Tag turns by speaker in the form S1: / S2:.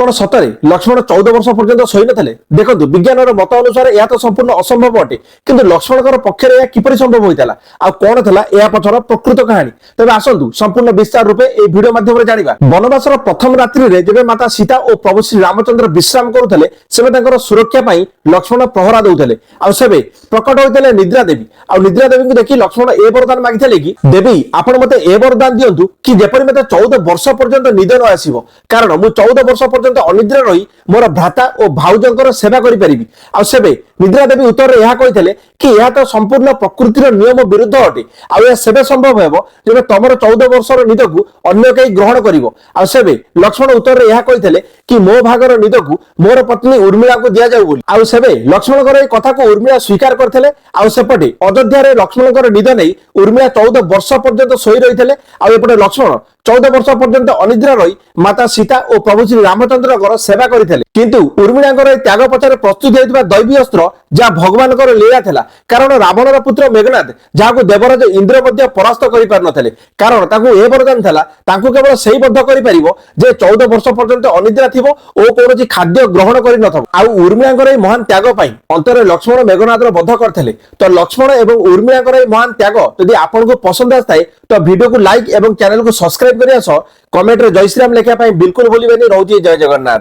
S1: कौन सतरे लक्ष्मण 14 वर्ष पर्यंत शोई नथिले? देखंतु विज्ञान मत अनुसार यह तो संपूर्ण असंभव अटे, किंतु लक्ष्मण पक्षर यह किपरि संभव होइतला आ कोन थला या पछर प्रकृत कहानी। तबे आसंतु संपूर्ण विस्तार रूपे ए वीडियो माध्यम रे जानिबा। वनवासर प्रथम रात्रि रे जेबे माता सीता और प्रभु श्री रामचंद्र विश्राम करुथले सेबे तांकर सुरक्षा पई लक्ष्मण पहरा दउथले आ सेबे प्रकट होइतले निद्रा देवी। आ निद्रा देवी को देखि लक्ष्मण ए वरदान मागिथले कि देवी आपण मते ए वरदान दियंतु कि जेपरि मते 14 वर्ष पर्यंत निद न आसीबो, कारण मु 14 वर्ष पर्यंत अनिद्रा रही मोर भ्राता और भाउजंकर सेवा करि परिबी। आ सेबे निद्रा देवी उत्तर रे यह कहिथले कि यह तो संपूर्ण प्रकृतिर नियम विरुद्ध अटे। आ यह सेबे संभव हेबो जेबे तमर 14 वर्षर निद को अन्य केही ग्रहण करिवो। आ सेबे लक्ष्मण उत्तर रे यह कहिथले कि मो भागर निद को मोर पत्नी उर्मिला को दिया जाऊ बोली। आ सेबे लक्ष्मणकर ए कथा को उर्मिला स्वीकार करथले। आ सेपटे अयोध्या रे लक्ष्मणकर निद नै उर्मिला 14 वर्ष पर्यंत सोई रहिथले। आ एपटे लक्ष्मण 14 वर्ष पर्यंत अनिद्रा रही माता सीता और प्रभु श्री रामचंद्र सेवा करते, किंतु उर्मिला त्याग पछार प्रस्तुत होता दैवी अस्त्र जहाँ भगवान लीला था। कारण रावणर पुत्र मेघनाथ जहाँ देवराज इंद्र परास्त कर पार नथिले, कारण ताकू ए वरदान था ताकू केवल सही बद्ध कर पारिबो जे 14 वर्ष पर्यंत अनिद्रा थिबो और कौन खाद्य ग्रहण कर नथबो। आ उर्मिला महान त्याग पाई अंतर लक्ष्मण मेघनाथ बद्ध करते। तो लक्ष्मण एवं उर्मिला महान त्याग यदि आपको पसंद आए तो वीडियो को लाइक और चैनल को सब्सक्राइब करिया सह कमेंट रे जय श्री राम लिखा बिल्कुल भूलिबेनी। रहउची जय जगन्नाथ।